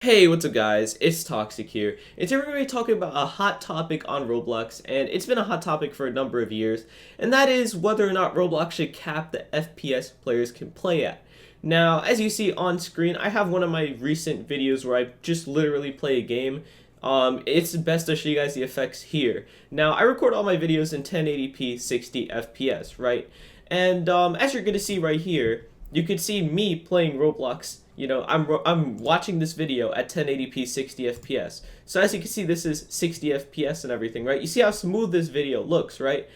Hey, what's up guys? It's Toxic here, and today we're going to be talking about a hot topic on Roblox, and it's been a hot topic for a number of years, and that is whether or not Roblox should cap the FPS players can play at. Now, as you see on screen, I have one of my recent videos where I just literally play a game. It's best to show you guys the effects here. Now, I record all my videos in 1080p 60 FPS, right? And as you're going to see right here, you can see me playing Roblox. I'm watching this video at 1080p 60 FPS. So as you can see, this is 60 FPS and everything, right? You see how smooth this video looks, right?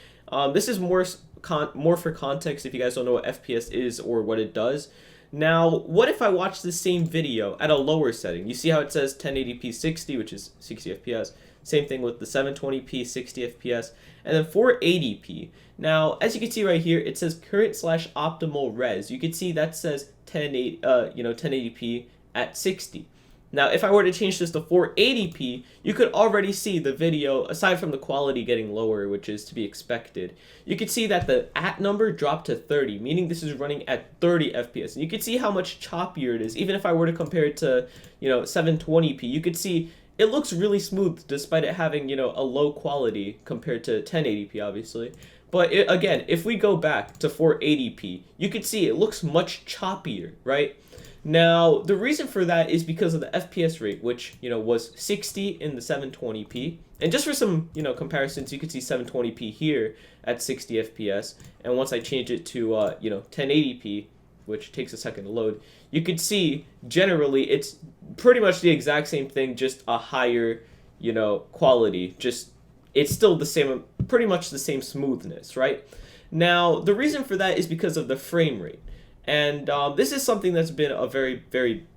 This is more for context if you guys don't know what FPS is or what it does. Now, what if I watch the same video at a lower setting? You see how it says 1080p 60, which is 60 FPS. Same thing with the 720p 60 FPS, and then 480p. Now, as you can see right here, it says current/optimal res. You can see that says 1080p at 60. Now, if I were to change this to 480p, you could already see the video, aside from the quality getting lower, which is to be expected, you could see that the at number dropped to 30, meaning this is running at 30 FPS. And you can see how much choppier it is. Even if I were to compare it to, 720p, you could see it looks really smooth despite it having, a low quality compared to 1080p, obviously. But again, if we go back to 480p, you can see it looks much choppier, right? Now, the reason for that is because of the FPS rate, which, was 60 in the 720p. And just for some, comparisons, you can see 720p here at 60 FPS. And once I change it to, 1080p, which takes a second to load, you could see generally it's pretty much the exact same thing, just a higher, quality. Just, it's still the same, pretty much the same smoothness, right? Now, the reason for that is because of the frame rate. And this is something that's been a very, very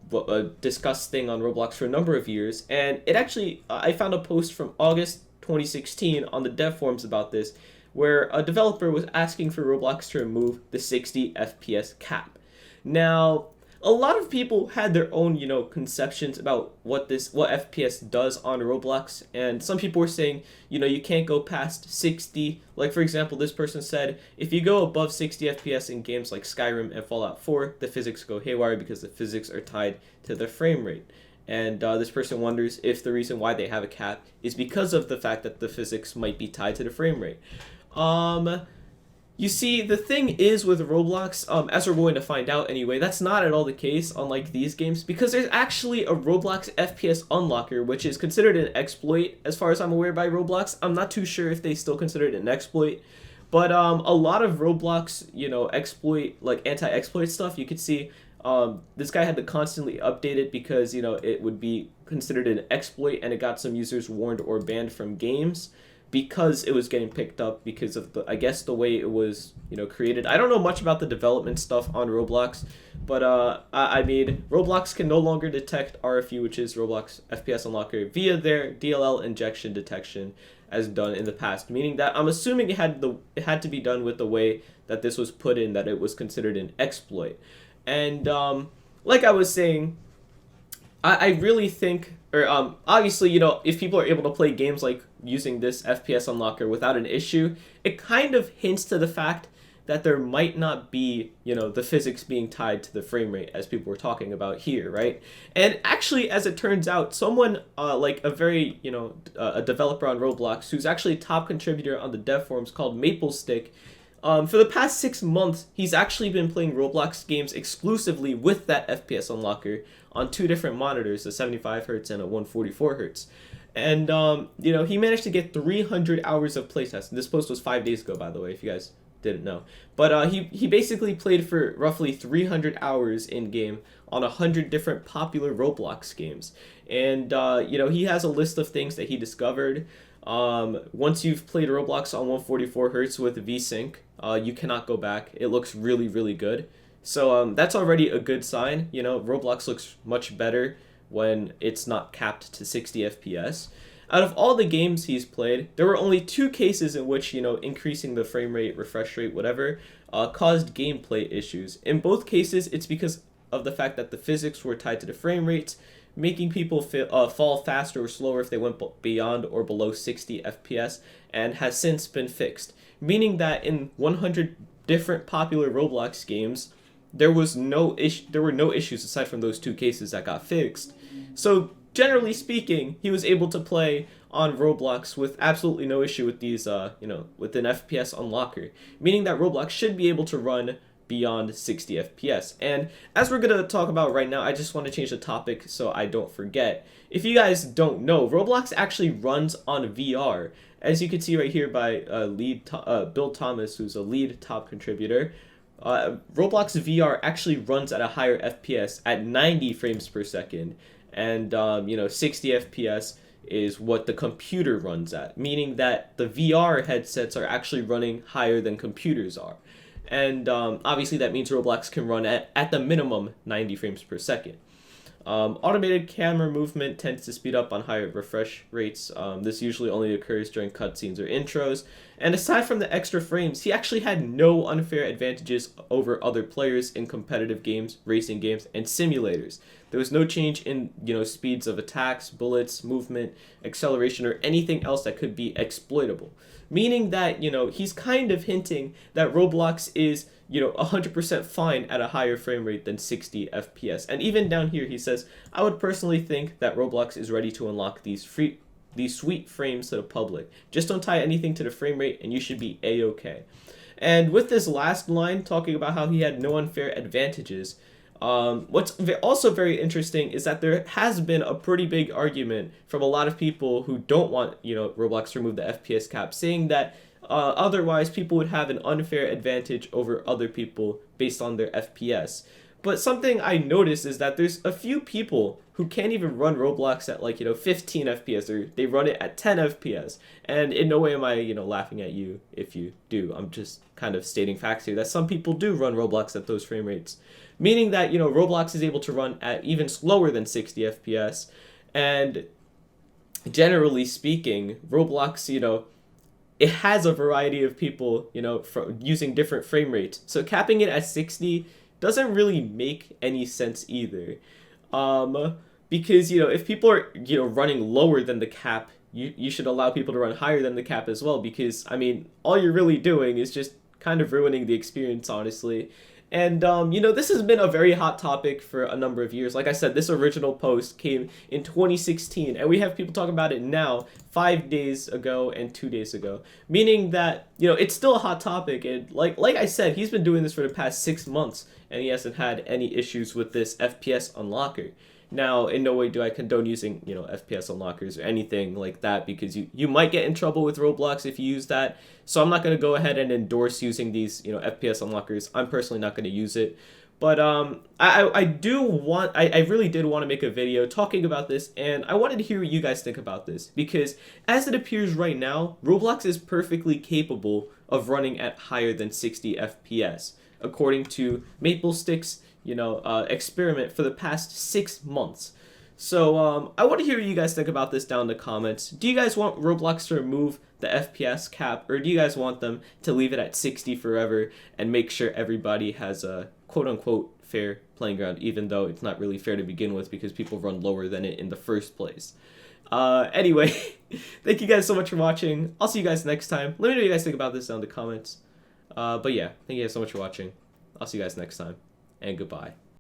discussed thing on Roblox for a number of years. And it actually, I found a post from August 2016 on the dev forums about this, where a developer was asking for Roblox to remove the 60 FPS cap. Now, a lot of people had their own, conceptions about what FPS does on Roblox, and some people were saying, you can't go past 60. Like, for example, this person said, if you go above 60 FPS in games like Skyrim and Fallout 4, the physics go haywire because the physics are tied to the frame rate. And this person wonders if the reason why they have a cap is because of the fact that the physics might be tied to the frame rate. You see, the thing is with Roblox, as we're going to find out anyway, that's not at all the case, unlike these games, because there's actually a Roblox FPS unlocker, which is considered an exploit, as far as I'm aware, by Roblox. I'm not too sure if they still consider it an exploit, but a lot of Roblox, exploit, like anti-exploit stuff, you could see this guy had to constantly update it because, it would be considered an exploit, and it got some users warned or banned from games because it was getting picked up because of I guess the way it was, created. I don't know much about the development stuff on Roblox, but I mean, Roblox can no longer detect RFU, which is Roblox FPS Unlocker, via their DLL injection detection as done in the past, meaning that I'm assuming it had to be done with the way that this was put in, that it was considered an exploit. And like I was saying, I really think, or obviously, if people are able to play games like using this FPS unlocker without an issue, it kind of hints to the fact that there might not be, the physics being tied to the frame rate as people were talking about here, right? And actually, as it turns out, someone like a very, a developer on Roblox who's actually a top contributor on the dev forums called MapleStick, for the past 6 months, he's actually been playing Roblox games exclusively with that FPS unlocker on 2 different monitors, a 75Hz and a 144Hz. And, he managed to get 300 hours of playtest. And this post was 5 days ago, by the way, if you guys didn't know. But he basically played for roughly 300 hours in-game on 100 different popular Roblox games. And, he has a list of things that he discovered. Once you've played Roblox on 144Hz with VSync, you cannot go back. It looks really, really good. So that's already a good sign. Roblox looks much better when it's not capped to 60 FPS. Out of all the games he's played, there were only 2 cases in which, increasing the frame rate, refresh rate, whatever, caused gameplay issues. In both cases, it's because of the fact that the physics were tied to the frame rates, making people fall faster or slower if they went beyond or below 60 FPS, and has since been fixed. Meaning that in 100 different popular Roblox games, there were no issues aside from those 2 cases that got fixed. So generally speaking, he was able to play on Roblox with absolutely no issue with these, with an FPS unlocker, meaning that Roblox should be able to run beyond 60 FPS. And as we're going to talk about right now, I just want to change the topic so I don't forget. If you guys don't know, Roblox actually runs on VR. As you can see right here by Bill Thomas, who's a lead top contributor, Roblox VR actually runs at a higher FPS at 90 frames per second. And, 60 FPS is what the computer runs at, meaning that the VR headsets are actually running higher than computers are. And obviously that means Roblox can run at the minimum 90 frames per second. Automated camera movement tends to speed up on higher refresh rates. This usually only occurs during cutscenes or intros. And aside from the extra frames, he actually had no unfair advantages over other players in competitive games, racing games, and simulators. There was no change in, speeds of attacks, bullets, movement, acceleration, or anything else that could be exploitable. Meaning that, he's kind of hinting that Roblox is, 100% fine at a higher frame rate than 60 FPS. And even down here, he says, I would personally think that Roblox is ready to unlock these sweet frames to the public. Just don't tie anything to the frame rate and you should be A-okay. And with this last line, talking about how he had no unfair advantages, what's also very interesting is that there has been a pretty big argument from a lot of people who don't want, Roblox to remove the FPS cap, saying that otherwise people would have an unfair advantage over other people based on their FPS. But something I noticed is that there's a few people who can't even run Roblox at 15 FPS, or they run it at 10 FPS. And in no way am I, laughing at you if you do. I'm just kind of stating facts here that some people do run Roblox at those frame rates. Meaning that, Roblox is able to run at even slower than 60 FPS. And generally speaking, Roblox, it has a variety of people, using different frame rates. So capping it at 60 doesn't really make any sense either. Because, if people are, running lower than the cap, you should allow people to run higher than the cap as well. Because, all you're really doing is just kind of ruining the experience, honestly. And, this has been a very hot topic for a number of years. Like I said, this original post came in 2016, and we have people talking about it now, 5 days ago and 2 days ago. Meaning that, it's still a hot topic, and like I said, he's been doing this for the past 6 months, and he hasn't had any issues with this FPS unlocker. Now, in no way do I condone using, FPS unlockers or anything like that, because you might get in trouble with Roblox if you use that. So I'm not going to go ahead and endorse using these, FPS unlockers. I'm personally not going to use it. But I really did want to make a video talking about this, and I wanted to hear what you guys think about this, because as it appears right now, Roblox is perfectly capable of running at higher than 60 FPS, according to MapleStick's experiment for the past 6 months. So I want to hear what you guys think about this down in the comments. Do you guys want Roblox to remove the FPS cap, or do you guys want them to leave it at 60 forever and make sure everybody has a quote-unquote fair playing ground, even though it's not really fair to begin with because people run lower than it in the first place? Anyway, thank you guys so much for watching. I'll see you guys next time. Let me know what you guys think about this down in the comments. But yeah, thank you guys so much for watching. I'll see you guys next time. And goodbye.